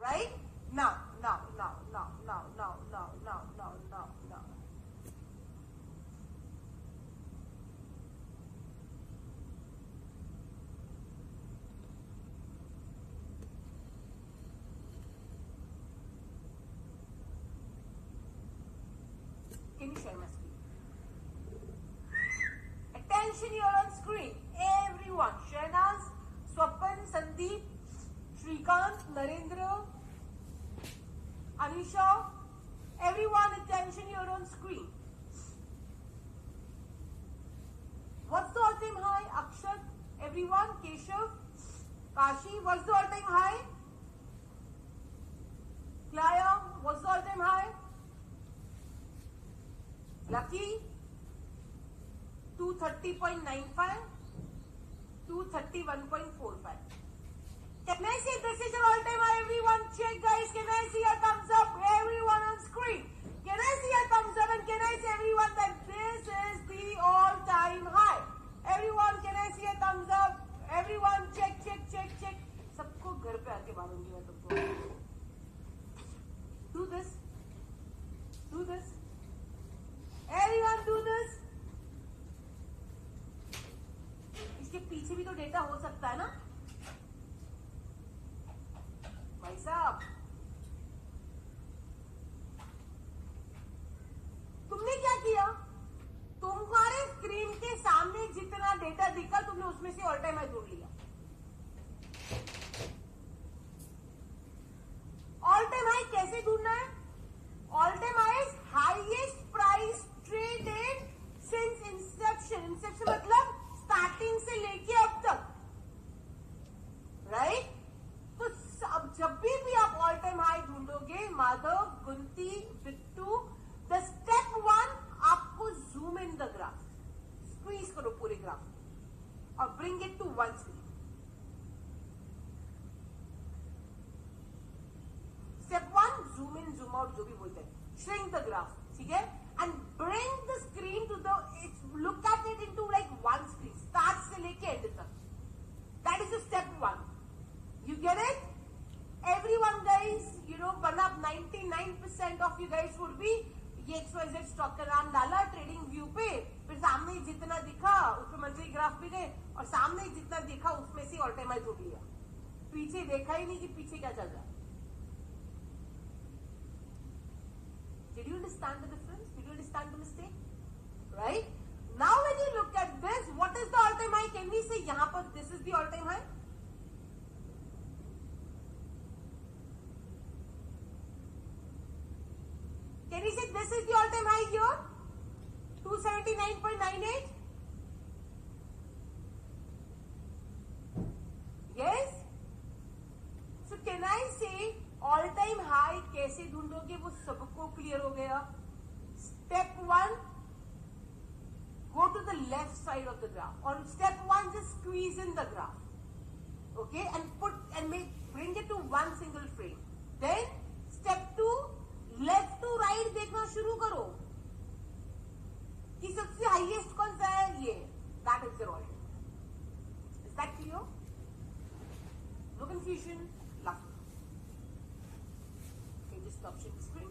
right? Now. Can you share my screen? Attention, you're on screen. Everyone. Shahnaz, Swapan, Sandeep, Shrikant, Narendra, Anisha. Everyone, attention, you're on screen. What's the all-time high? Akshat, everyone. Keshav, Kashi, what's the all-time high? Klaya, what's the all-time high? Lucky, 230.95, 231.45. Can I see this is your all-time high? Everyone check, guys. Can I see a thumbs up? Everyone on screen. Can I see a thumbs up? And can I see everyone that this is the all-time high? Everyone, can I see a thumbs up? Everyone check. सबको घर पे आके मारूंगी मैं तुमको. Do this. Everyone do this. इसके पीछे भी तो डेटा हो सकता है ना भाई साहब. तुमने क्या किया? तुम्हारे स्क्रीन के सामने जितना डेटा दिखा तुमने उसमें से ऑल टाइम हाई ढूंढ लिया. ऑल टाइम हाई कैसे ढूंढना है? All time high is highest price traded since Inception. Inception मतलब स्टार्टिंग से लेके अब तक, राइट? तो अब जब भी आप ऑल टाइम हाई ढूंढोगे, माधव, गुंती, बिट्टू, द स्टेप 1 आपको zoom in the graph, squeeze करो पूरे ग्राफ और bring it to one screen. Step 1 zoom in zoom out जो भी बोलते हैं, shrink the graph, ठीक है? And bring the screen to the, look at it into like one screen, start से लेके end तक. That is the step 1. You get it? Everyone guys, you know, one up 99% of you guys would be ये XYZ stock का नाम डाला trading view पे, फिर सामने जितना दिखा उसमें मंथली ग्राफ पे गए और सामने जितना दिखा उसमें से ऑल टाइम हाई ढूंढ लिया. पीछे देखा ही नहीं कि पीछे क्या चल रहा है. Did you understand the difference? Did you understand the mistake? Right? Now when you look at this, what is the all-time high? Can we say यहाँ पर this is the all-time high? Can we say this is the all-time high here? 279.98? Yes? So can I say all time high कैसे ढूंढोगे वो सबको clear हो गया. Step 1 go to the left side of the graph, और step 1 just squeeze in the graph, okay, and put and make bring it to one single frame. Then step 2 left to right देखना शुरू करो कि सबसे highest कौन सा है. ये that is your all. Is that clear? No confusion? Love. Just stop sharing the screen.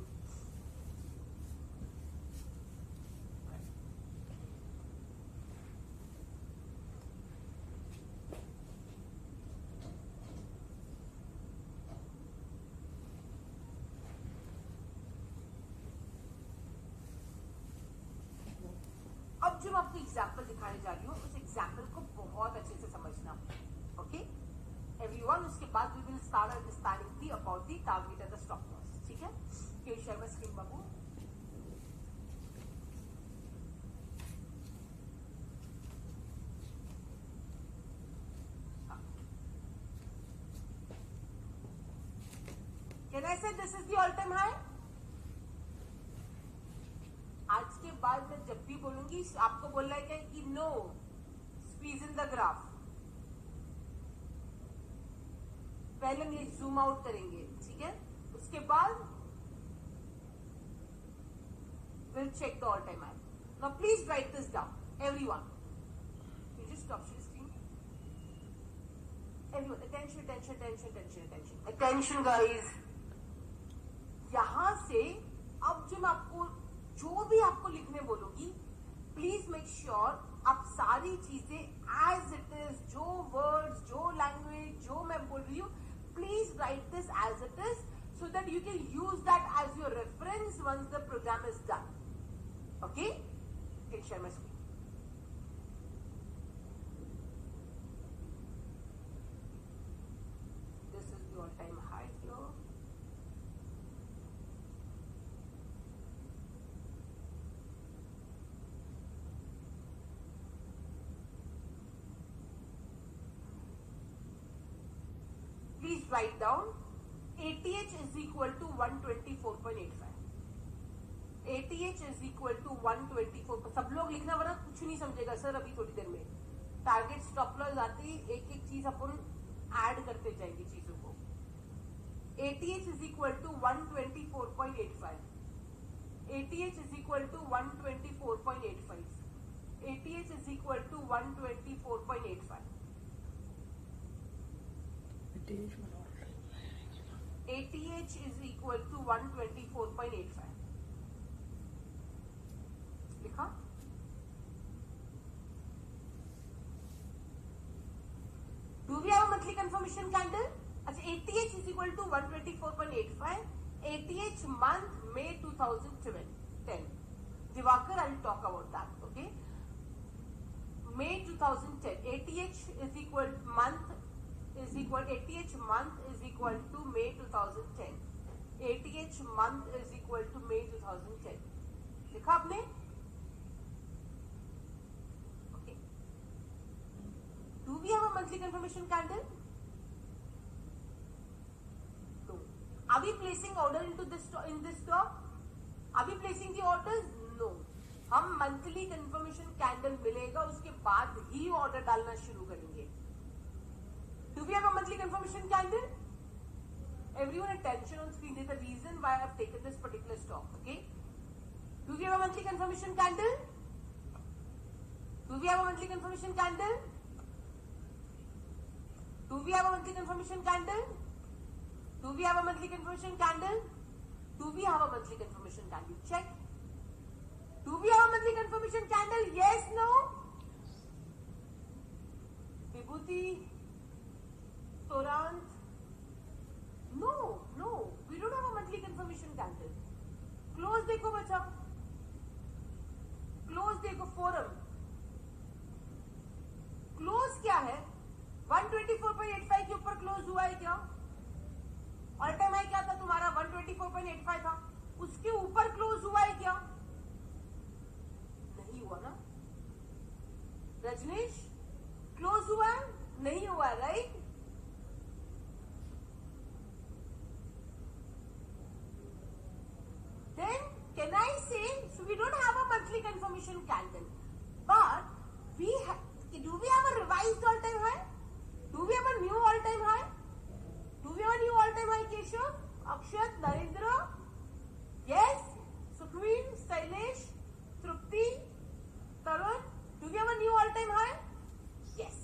अब जो मैं आपको एग्जाम्पल दिखाने जा रही हूँ उस एग्जाम्पल को बहुत अच्छे से समझना. ओके एवरीवन, उसके बाद we will start understanding the about the target and the stop loss. ठीक है? Can you share my screen बाबू? Can I say this is the all-time high? आज के बाद मैं जब भी बोलूंगी आपको बोलना है कि no, squeeze in the graph. पहले हम ये जूम आउट करेंगे, ठीक है? उसके बाद we'll check the all-time high. Now please write this down, everyone. You just stop sharing screen. Everyone, attention, attention, attention, attention, attention. Attention, guys. यहां से अब जो मैं आपको जो भी आपको लिखने बोलूंगी, प्लीज मेक श्योर आप सारी चीजें एज इट इज, जो वर्ड्स, जो लैंग्वेज, जो मैं बोल रही हूँ, please write this as it is so that you can use that as your reference once the program is done. Okay? Can share my screen. This is the all-time high here. Please write down ATH is equal to 124.85. ATH is equal to 124. सब लोग लिखना, वरना कुछ नहीं समझेगा sir अभी थोड़ी देर में। टारगेट स्टॉप लॉस आती, एक एक चीज अपन ऐड करते जाएंगे चीजों को। ATH is equal to 124.85. ATH is equal to 124.85. ATH is equal to 124.85. ATH is equal to 124.85. लिखा? Do we have a monthly confirmation candle? अच्छा, ATH is equal to 124.85. ATH month May 2010. Divakar, I'll talk about that. Okay. May 2010. ATH is equal month is equal ATH month is equal to May 2010. ATH month is equal to May 2010. लिखा आपने? Okay. Do we have a monthly confirmation candle? No. Are we placing order into this in this stock? Are we placing the orders? No. हम monthly confirmation candle मिलेगा उसके बाद ही order डालना शुरू करेंगे। Do we have a monthly confirmation candle? Everyone attention on screen. There's a reason why I've taken this particular stock. Okay. Do we have a monthly confirmation candle? Do we have a monthly confirmation candle? Do we have a monthly confirmation candle? Do we have a monthly confirmation candle? Do we have a monthly confirmation candle? Check. Do we have a monthly confirmation candle? Yes, no? Vibhuti? Torrent? No, no. We don't have a monthly confirmation candle. Close देखो बच्चा. Close देखो forum. Close क्या है? 124.85 के ऊपर close हुआ है क्या? All time high क्या था तुम्हारा? 124.85 था. उसके ऊपर close हुआ है क्या? नहीं हुआ ना? रजनीश? Close हुआ है? नहीं हुआ, right? Then can I say, so we don't have a monthly confirmation candle, but do we have a revised all-time high? Do we have a new all-time high? Do we have a new all-time high, Keshav, Akshat, Narendra? Yes? Sukhveen, Sailesh, Trupti, Tarun? Do we have a new all-time high? Yes.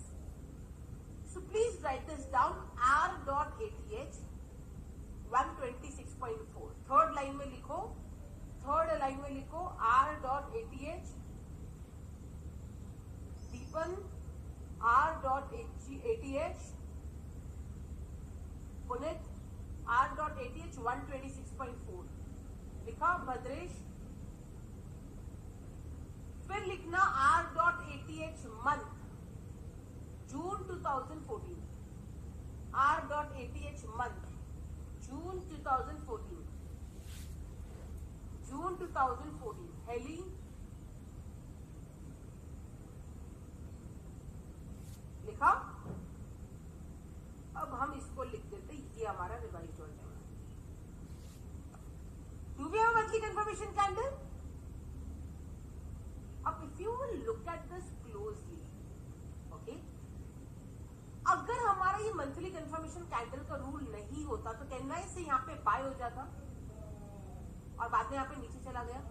So please write this down. R.ATH 126.4. Third line में लिखो, third line में लिखो R.ATH, दीपन R.ATH, पुनित R.ATH 126.4 लिखा, भद्रेश। फिर लिखना R.ATH month June 2014, R.ATH month June 2014, June 2014, हेली। लिखा? अब हम इसको लिख देते, ये हमारा रिवाइज हो जाएगा। Do we have a monthly confirmation candle? अब if you will look at this closely, okay? अगर हमारा ये मंथली कंफर्मेशन कैंडल का रूल नहीं होता तो कैन आई से यहाँ पे बाय हो जाता और बाद में यहाँ पे नीचे चला गया,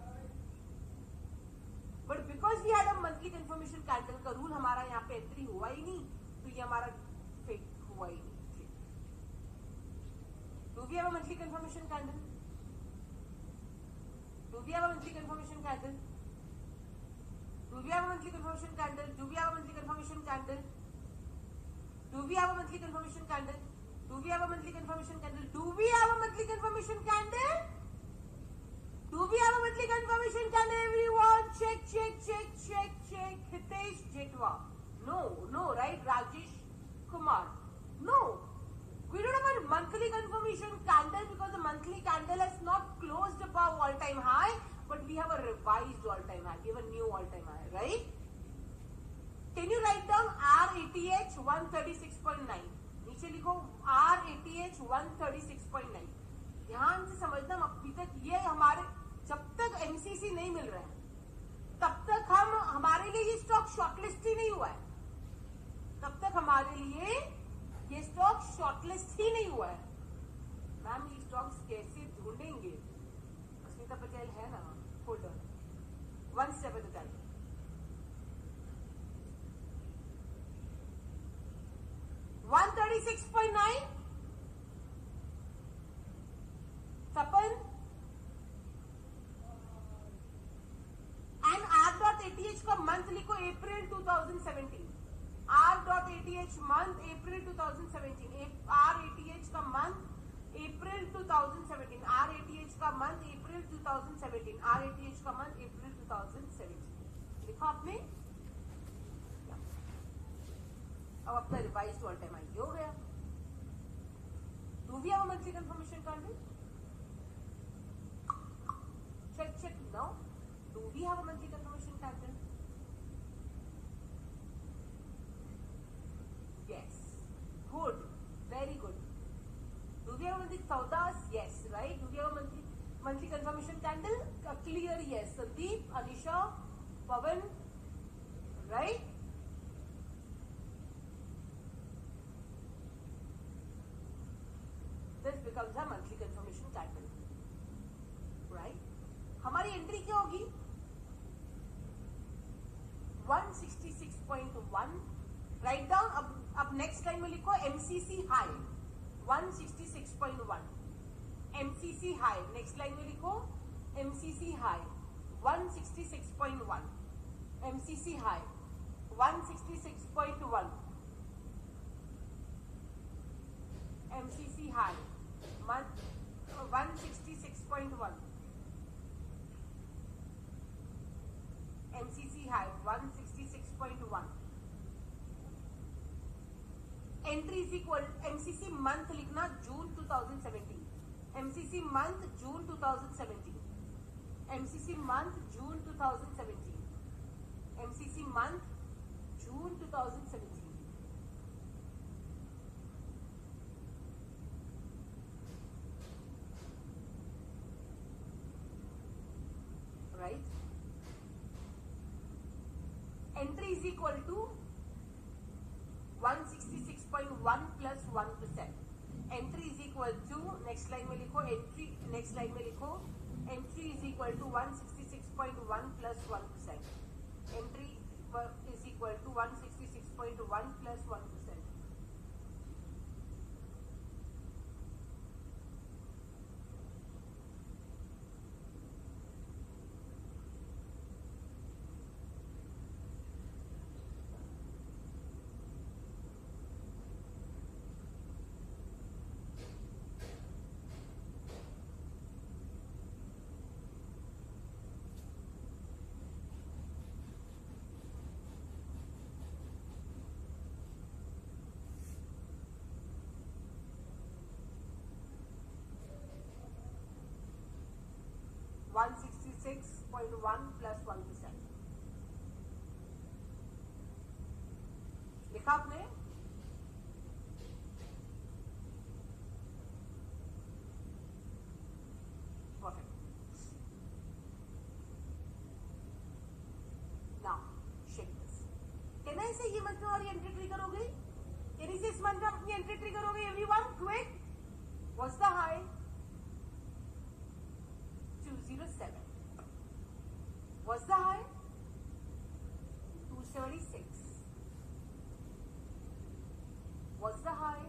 but because we had a monthly confirmation candle का रूल, हमारा यहाँ पे एंट्री हुआ ही नहीं, तो ये हमारा फेक हुआ ही नहीं। Do we have a monthly confirmation candle? Do we have a monthly confirmation candle? Do we have a monthly confirmation candle? Do we have a monthly confirmation candle? Do we have a monthly confirmation candle? Do we have a monthly confirmation candle? Do we have a monthly confirmation candle? Do we have a monthly confirmation candle, everyone? Check, check, check, check, check. Hitesh Jetwa. No, right? Rajesh Kumar. No. We don't have a monthly confirmation candle because the monthly candle has not closed above all-time high, but we have a revised all-time high. We have a new all-time high, right? Can you write down RATH 136.9? नीचे लिखो RATH 136.9. ध्यान से समझना, अभी तक ये हमारे जब तक MCC नहीं मिल रहा है तब तक हमारे लिए ये स्टॉक शॉर्टलिस्ट ही नहीं हुआ है. तब तक हमारे लिए ये स्टॉक शॉर्टलिस्ट ही नहीं हुआ है. मैम ये स्टॉक्स कैसे ढूंढेंगे? अस्मिता पटेल है ना holder. One step at a time. $136.9. Tapan and R.ATH का मंथ लिखो अप्रैल 2017. R.ATH मंथ अप्रैल 2017. RATH का मंथ अप्रैल 2017. RATH का मंथ अप्रैल 2017. RATH का मंथ अप्रैल 2017. लिखा आपने? अब अपना रिवाइज्ड ऑल टाइम हाई हो गया. Do we have a monthly confirmation candle? check now. Do we have a monthly confirmation candle? Yes. Good. Very good. Do we have a monthly saudas? Yes. Right? Do we have a monthly confirmation candle? Clear yes. Sandeep, Anisha, Pavan. Right? This becomes a monthly confirmation candle. Right? हमारी entry क्या होगी? 166.1. Write down. अब next line में लिखो MCC high 166.1. MCC high next line में लिखो MCC high 166.1. MCC high 166.1. MCC high 166.1. MCC high 166.1. Entry is equal MCC month लिखना June 2017. MCC month June 2017. MCC month June 2017. MCC month June 2017. Right? Entry is equal to 166.1 plus 1%. Entry is equal to next line में लिखो entry. Next line में लिखो entry is equal to 166.1 plus 1%. Entry is equal to 166.1 plus 1%. $166.1 plus 1%. लिखा आपने? Perfect. Now, check this. Can I say ये month में हमारी entry trigger हो गई? Can I say इस मंथ में अपनी एंट्री ट्रिगर हो गई? Everyone, quick. What's the high? 207. What's the high? 276. What's the high?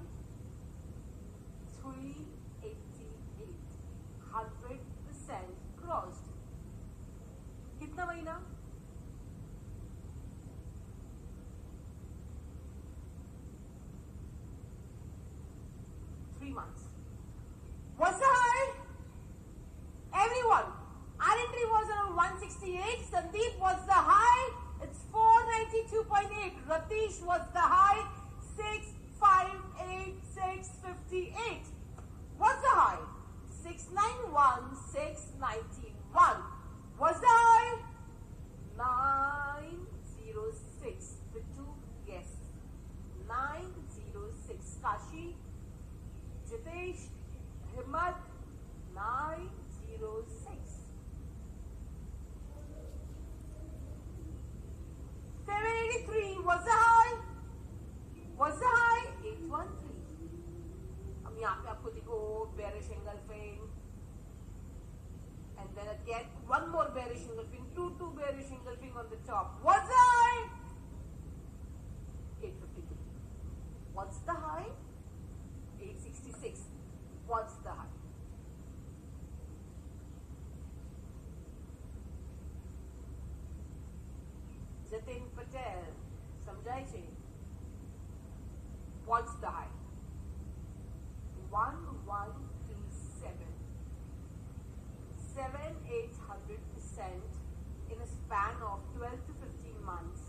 388. 100% crossed. 3 months. What's the high? Everyone. Our entry was around 168. Sandeep, what's the high? It's 492.8. Ratish, what's the high? 658,658. What's the high? 691,691. What's the high? 906. With 2 yes. 906. Kashi, Jitesh, Himmat, 906. 783. What's the high? What's the high? 813. अब यहाँ पे आपको देखो bearish engulfing, and then again one more bearish engulfing, two bearish engulfing on the top. What's the high? 852. What's the high? 866. What's the high? Jatin Patel, સમજાય છે? What's the high? 1127. 700-800% in a span of 12 to 15 months.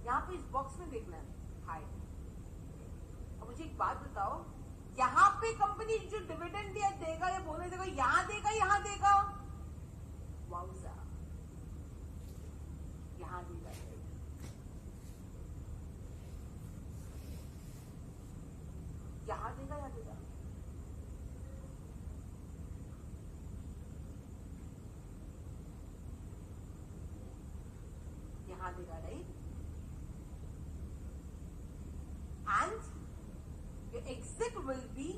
यहाँ पे इस box में देखना है high. अब मुझे एक बात बताओ, यहाँ पे कंपनी जो डिविडेंड दिया देगा या बोनस देगा, यहाँ देगा यहाँ देगा? वाउजा, यहाँ देगा। यहाँ देगा यहाँ देगा? यहाँ देगा, right? And your exit will be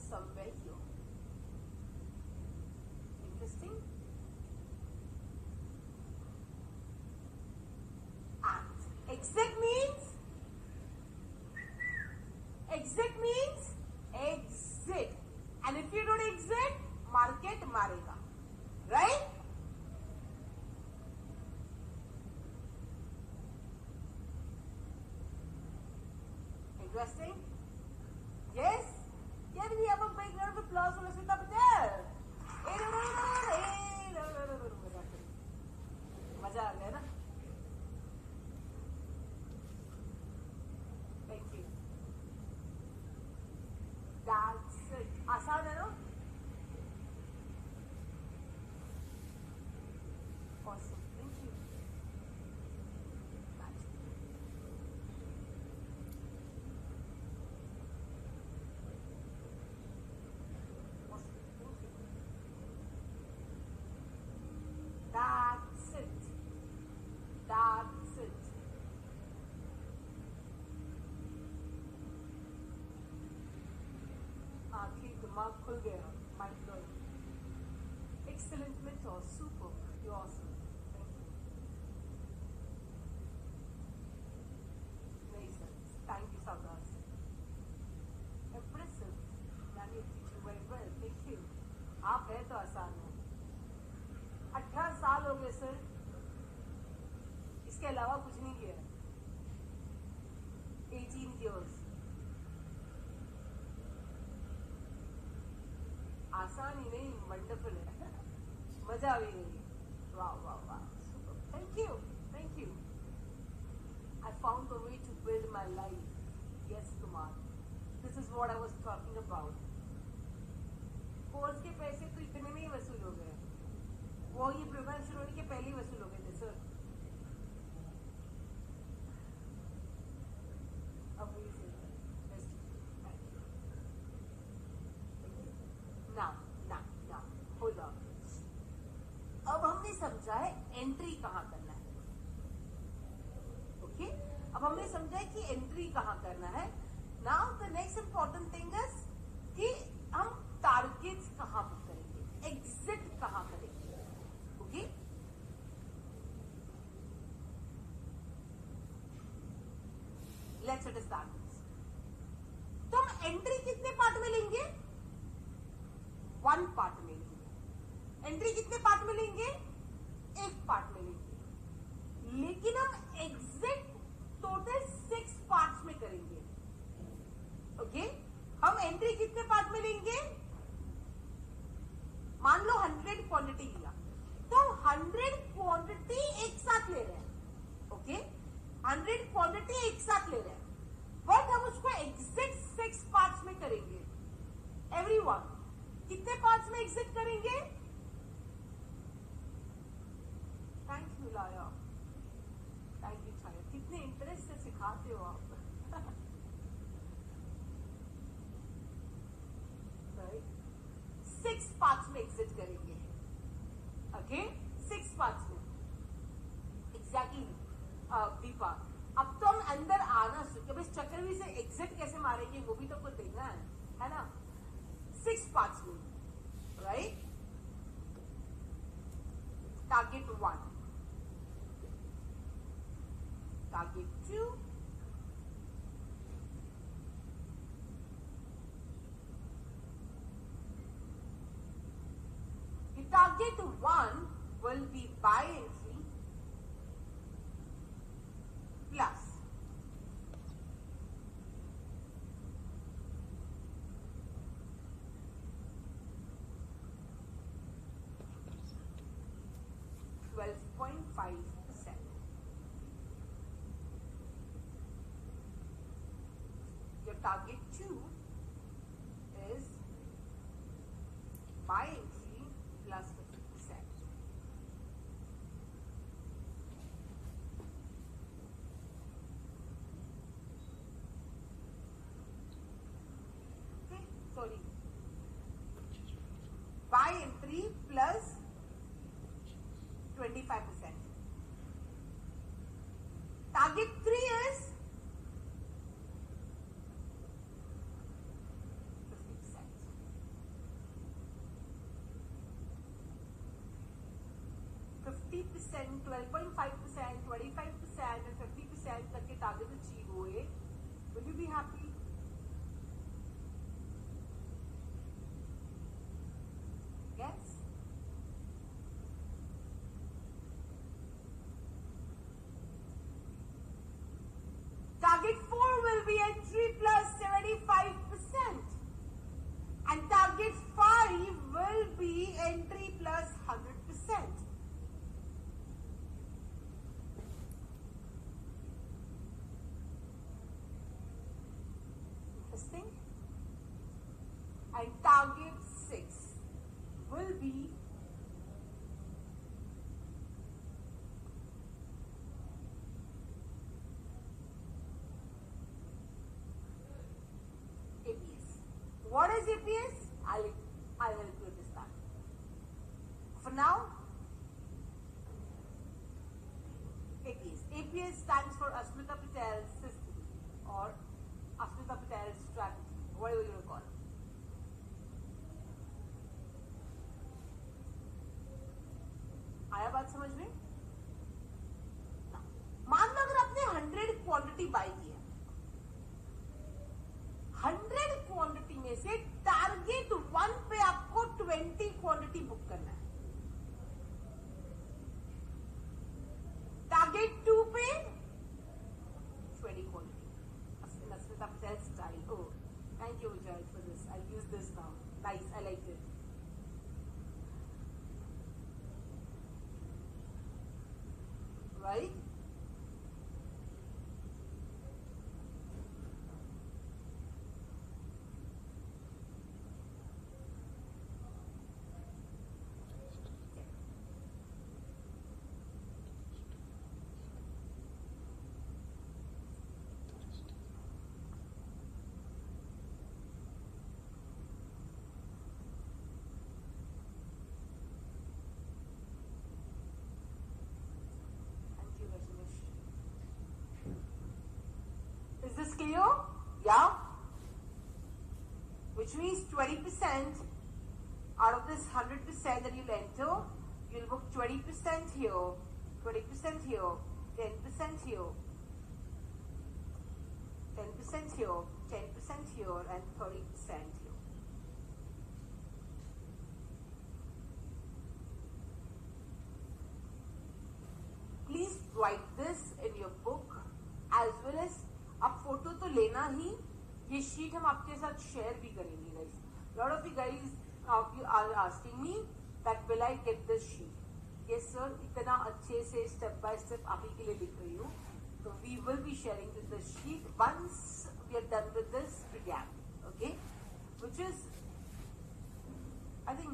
somewhere here. Interesting. And exit means exit. And if you don't exit, market marega, right? Interesting? Yes? Can we have a big round of applause for Smita Patel? मजा आ गया ना? Thank you. That's it. आसान है ना? Awesome. Thank you. That's it. That's it. That's it. आखिर दिमाग खुल गया, mind blowing. Excellent mentor, super, you're awesome. Thank you. Makes sense. Thank you, Sagas. Impressive. Man, you teach you very well. Thank you. आप है तो आसान है। 18 साल हो गए सर, इसके अलावा कुछ नहीं किया। 18 years। आसान ही नहीं, वंडरफुल है। मजा भी नहीं। वाह वाह वाह, super. Thank you, thank you. I found the way to build my life. Yes, Kumar. This is what I was talking about. Course के पैसे तो इतने में ही वसूल हो गए, वो ये प्रोग्राम शुरू होने के पहले ही वसूल हो गए थे सर। Now, hold on. अब हमने समझा है एंट्री कहाँ करना है, ओके? अब हमने समझा है कि एंट्री कहाँ करना है। Now the next important thing is कि हम टारगेट्स कहाँ बुक करेंगे, एग्जिट कहाँ करेंगे, ओके? Let's start this. तो हम एंट्री कितने पार्ट में लेंगे? 1 पार्ट में लेंगे। एंट्री कितने पार्ट में लेंगे? 1 पार्ट में लेंगे। लेकिन हम एग्जिट टोटल 6 पार्ट्स में करेंगे. ओके, हम एंट्री कितने पार्ट में लेंगे? मान लो 100 क्वांटिटी लिया, तो 100 क्वांटिटी एक साथ ले रहे हैं. ओके, 100 क्वांटिटी एक साथ ले रहे हैं, बट हम उसको एग्जिट 6 पार्ट्स में करेंगे. एवरीवन, कितने पार्ट्स में एग्जिट करेंगे? थैंक यू लाया, थैंक यू छाया, कितने इंटरेस्ट से सिखाते हो आप. सिक्स पार्ट्स में एग्जिट करेंगे. ओके, 6 पार्ट्स में. एग्जैक्टली दीपा, अब तो हम अंदर आना सीखे. अब इस चक्रव्यूह से एग्जिट कैसे मारेंगे वो भी तो कुछ देखना है ना. 6 पार्ट्स में, right. Target 1, target 2, target 1 will be buy entry plus $12.5%. Your target 2 is buy entry plus 50%. Okay, sorry. Buy entry plus 25%. Target 3 is 50%. 50%, 12.5%, 25% and 50% तक के टारगेट अचीव हुए, will you be happy? Yes. Target 4 will be entry plus 75%, and target 5 will be entry plus 100%. Interesting. And target 6 will be APS. What is APS? I'll help you understand. For now, APS stands for Asmita Patel system or Asmita Patel strategy, whatever you call it. आया बात समझ में? मान लो अगर आपने 100 quantity by की है, 100 quantity में से टारगेट 1 पे आपको 20 क्वांटिटी बुक करना है, टारगेट 2 पे 20 quantity. Asmita Patel style. Oh, thank you Vijay for this. I'll use this now. Nice, I like it. Right? Is this clear? Yeah? Which means 20% out of this 100% that you'll enter, you'll book 20% here, 20% here, 10% here, 10% here, 10% here, and 30% here. Please write this sheet हम आपके साथ share भी करेंगे guys. Lot of you guys are asking me that will I get this sheet. Yes sir, इतना अच्छे से step by step आप ही के लिए लिख रही हूँ. तो we will be sharing with the sheet once we are done with this exam. Okay, which is I think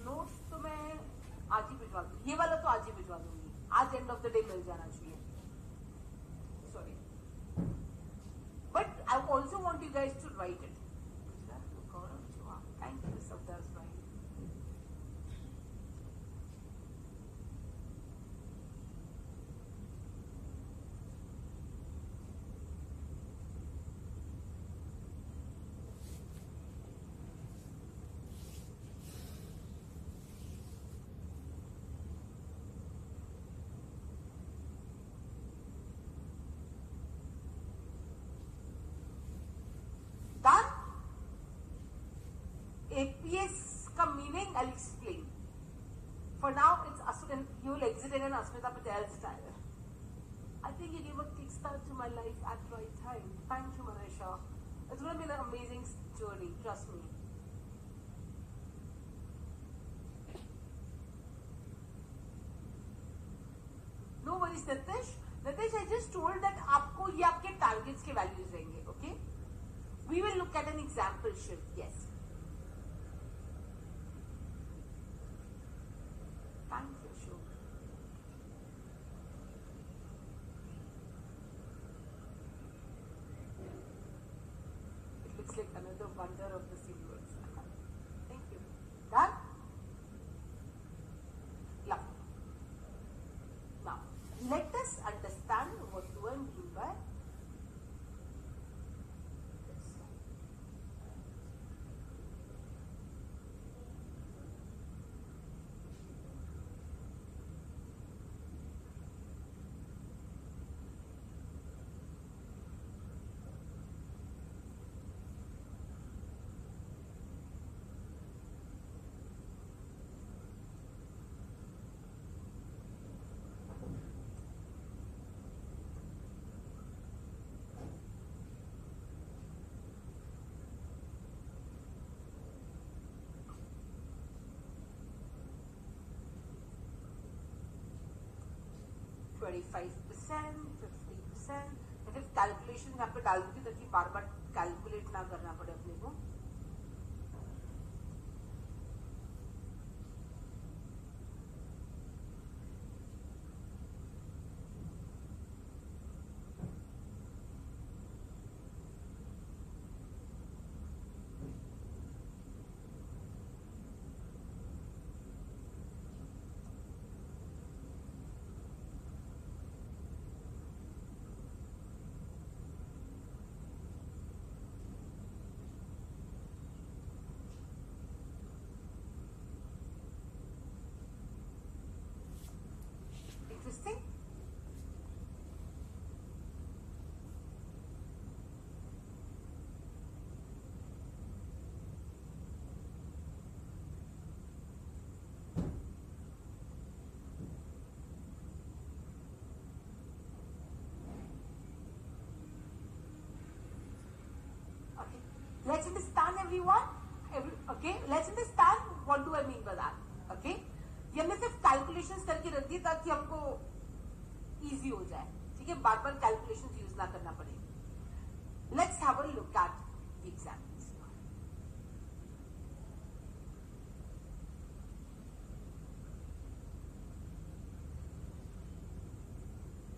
notes तो मैं आज ही भिजवा दूंगी. ये वाला तो आज ही भिजवा दूंगी. आज end of the day meal जाना चाहिए. Sorry, but I also want you guys to write it. Thank you, Savdar's right. Done? APS का meaning I'll explain. For now, you will exit in an Asmita Patel style. I think you gave a kickstart to my life at the right time. Thank you, Manisha. It's going to be an amazing journey, trust me. No worries, Nitish. Nitish, I just told that आपको ये आपके targets के values रहेंगे, okay? We will look at an example shift, yes. Thank you, Ashok. It looks like another wonder of the universe. Thank you. Done? Lovely. Now, let us understand what do I mean by this. %, 50%. फिर calculation यहाँ पे डाल दूंगी ताकि बार बार calculate ना करना पड़े अपने को. Interesting. Okay, let's understand everyone. Okay, let's understand what do I mean by that. Okay, ये हमने सिर्फ कैलकुलेशंस करके रख दी ताकि हमको इजी हो जाए. ठीक है, बार बार कैलकुलेशंस यूज ना करना पड़े. Let's have a look at the examples.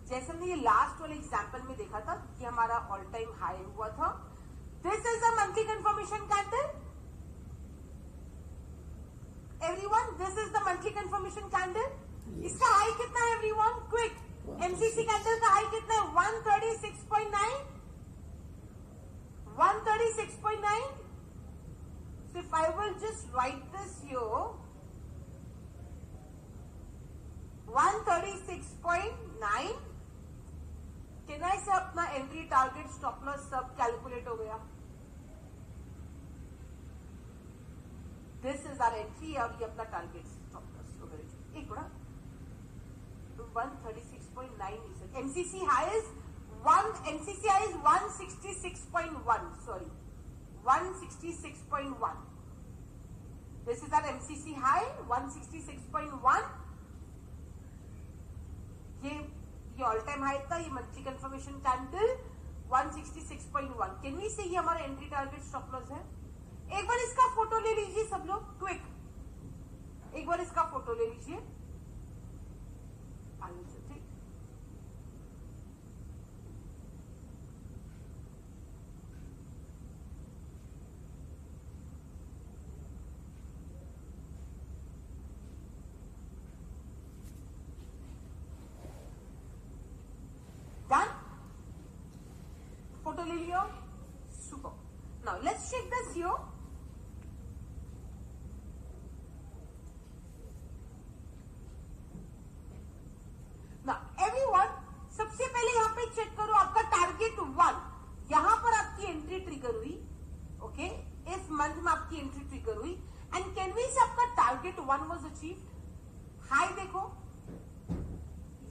जैसे हमने ये लास्ट वाले एग्जाम्पल में देखा था कि हमारा ऑल टाइम हाई हुआ था. This is a monthly confirmation candle. Everyone, this is the monthly confirmation candle. इसका हाई कितना है everyone? Quick. MCC कैंडल का हाई कितना है? 136.9. 136.9. So if I will just write this here, 136.9. Can I say अपना entry target stop loss सब calculate हो गया? This is our entry और ये अपना टारगेट स्टॉप लॉस वगैरह. एक बड़ा 136.9 MCC high is NCCI is 166.1, sorry, 166.1. This is our MCC high, 166.1. ये ऑल टाइम हाई था, ये monthly confirmation candle 166.1. Can we say ये हमारा एंट्री टारगेट स्टॉप लॉस है. एक बार इसका फोटो ले लीजिए सब लोग, क्विक. एक बार इसका फोटो ले लीजिए. ठीक, डन. फोटो ले लियो. Super. Now let's check this here. सबसे पहले यहां पे चेक करो आपका टारगेट 1, यहां पर आपकी एंट्री ट्रिगर हुई. ओके, इस मंथ में आपकी एंट्री ट्रिगर हुई. एंड कैन वी से आपका टारगेट 1 वाज अचीव्ड. हाई देखो,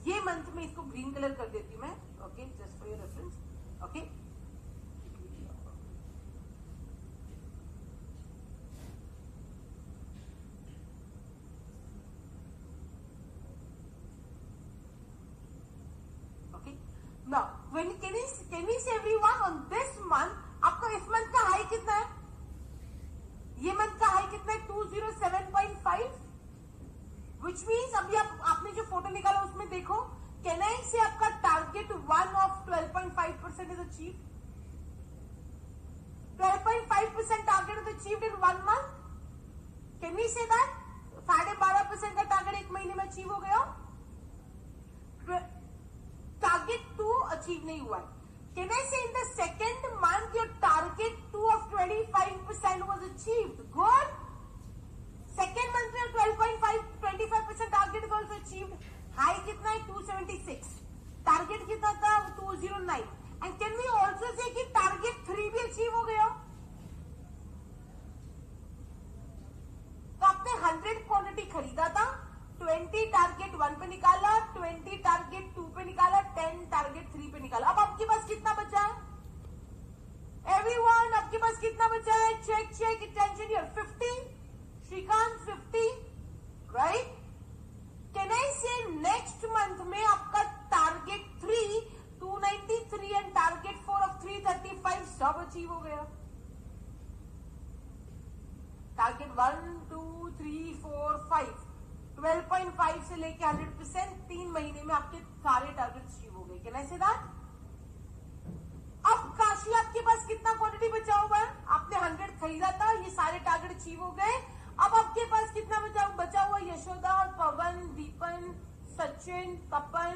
ये मंथ में इसको ग्रीन कलर कर देती हूं मैं. Okay, just for your reference. Okay, now when can we say everyone on this month आपका इस मंथ का हाई कितना है. ये मंथ का हाई कितना है, 207.5. which means अभी आपने जो फोटो निकाला उसमें देखो, कैन आई से आपका target 1 of 12.5% is achieve. 12.5% target is achieved in 1 month. Can we say that 12.5% का टारगेट एक महीने में अचीव हो गया. टारगेट 2 अचीव नहीं हुआ है. कैन आई से in the second month your target 2 of 25% was achieved. Good. Second month में 25% target is also achieved. High कितना है, 276. टारगेट कितना था, 209. And can we also say कि टारगेट 3 भी अचीव हो गया. तो आपने 100 क्वांटिटी खरीदा था, 20 टारगेट 1 पे निकाला, 20 टारगेट 2 पे निकाला, 10 टारगेट 3 पे निकाला. अब आपके पास कितना बचा है एवरीवन, आपके पास कितना बचा है. Check check attention here. 50. Shrikant 50, right. Can I say next month में आपका टारगेट 3 293 एंड टारगेट 4 ऑफ 335 सब अचीव हो गया. टारगेट 1 2 3 4 5 12.5 से लेके 100%, 3 महीने में आपके सारे टारगेट अचीव हो गए. Can I say that. अब काशी आपके पास कितना क्वांटिटी बचा हुआ है, आपने 100 खरीदा था, ये सारे टारगेट अचीव हो गए. अब आपके पास कितना बचा हुआ, यशोदा, पवन, दीपन, सचिन, तपन,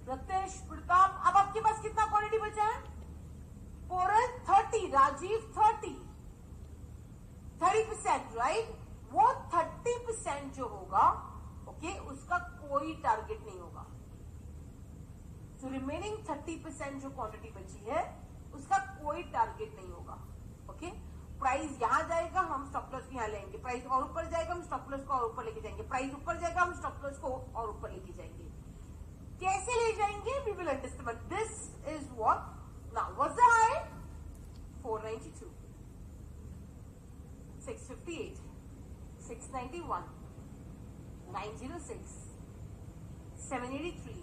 रतेश, प्रताप. अब आपके पास कितना क्वांटिटी बचा है, पोरल 30, राजीव 30%, राइट. वो 30% जो होगा, ओके, उसका कोई टारगेट नहीं होगा. सो रिमेनिंग 30% जो क्वांटिटी बची है उसका कोई टारगेट नहीं होगा. ओके, प्राइस यहां जाएगा, हम स्टॉप लॉस यहां लेंगे. प्राइस और ऊपर जाएगा, हम स्टॉप लॉस को और ऊपर लेके जाएंगे. प्राइस ऊपर जाएगा, हम स्टॉप लॉस को और ऊपर लेके जाएंगे. कैसे ले जाएंगे, we will understand. This is what. Now what's the high, 492, 658, 691, 906, 783,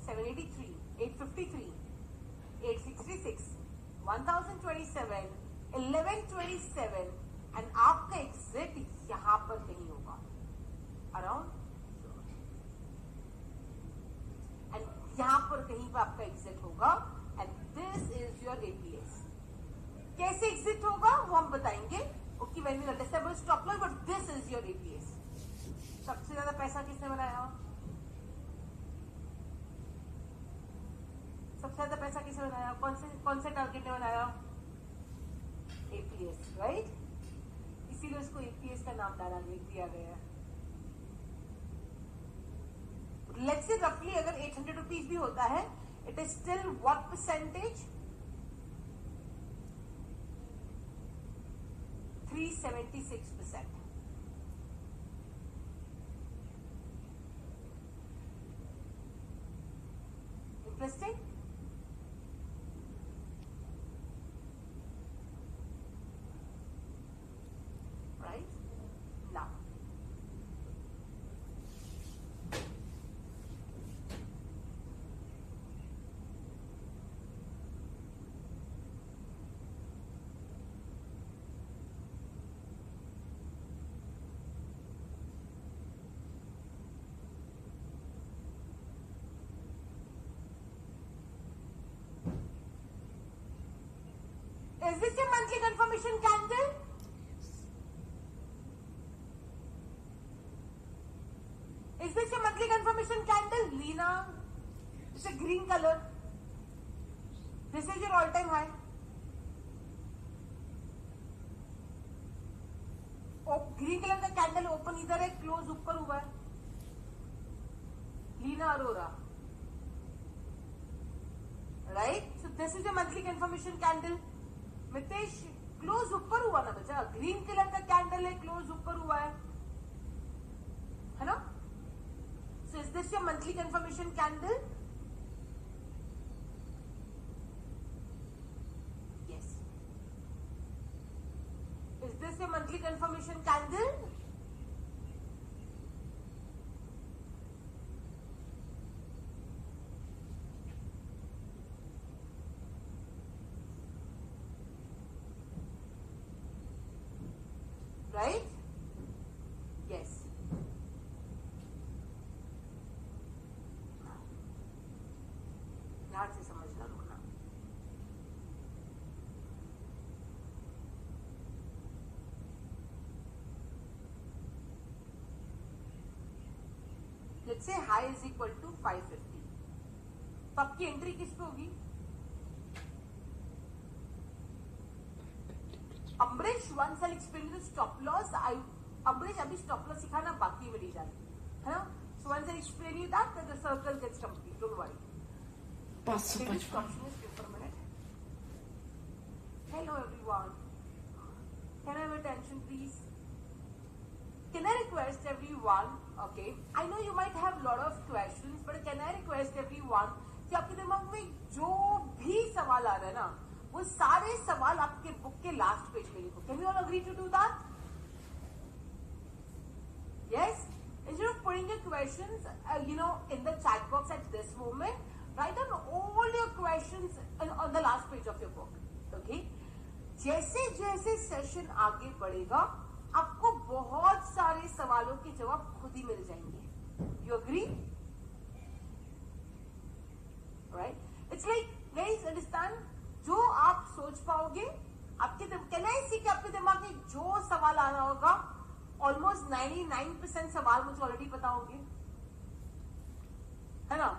783, 853, 866, 1027, 1127. And आपका एग्जिट यहां पर कहीं होगा, अराउंड, एंड यहां पर कहीं पर आपका एग्जिट होगा. And this is your APS. कैसे एग्जिट होगा वो हम बताएंगे. Okay, when we understand stop loss, but this is your APS. सबसे ज्यादा पैसा किसने बनाया, सबसे ज्यादा पैसा किसने बनाया, कौन से टारगेट ने बनाया, एपीएस, राइट. इसीलिए उसको एपीएस का नाम दिया गया है. लेट्स से रफली अगर 800 रुपीज भी होता है, it is still what percentage, 376%. Interesting. Is this your monthly confirmation candle? Is this your monthly confirmation candle? Leena, it's a green color. This is your all-time high. Green colour का candle open इधर है, close ऊपर हुआ है. Leena Arora, right? So this is a monthly confirmation candle. Mitesh, close ऊपर हुआ ना बच्चा, ग्रीन कलर का कैंडल है, क्लोज ऊपर हुआ है ना? So is this your monthly confirmation candle? Yes. Is this a monthly confirmation candle? Right? Yes. ध्यान से समझना, रुकना. Let's say high is equal to 550. तो आपकी एंट्री किस पे होगी? Ambarish, once I'll explain you stop loss. Ambarish अभी stop loss सिखाना बाकी मेरी जान, है ना? So once I explain you that, then the circle gets complete. Don't worry. Can you stop for a minute? Hello everyone. Can I have attention please? Can I request everyone, okay, I know you might have lot of questions, but can I request everyone कि आपके दिमाग में जो भी सवाल आ रहा है ना, वो सारे सवाल आपके बुक के लास्ट पेज में लिखो. Can we all agree to do that? Yes? Instead of putting your questions, in the chat box at this moment, write down all your questions on the last page of your book. Okay? जैसे जैसे session आगे बढ़ेगा, आपको बहुत सारे सवालों के जवाब खुद ही मिल जाएंगे. You agree? Right? It's like, guys, understand? जो आप सोच पाओगे, आपके कहना है कि आपके दिमाग में जो सवाल आ रहा होगा, ऑलमोस्ट 99% सवाल मुझे ऑलरेडी पता होंगे, है ना?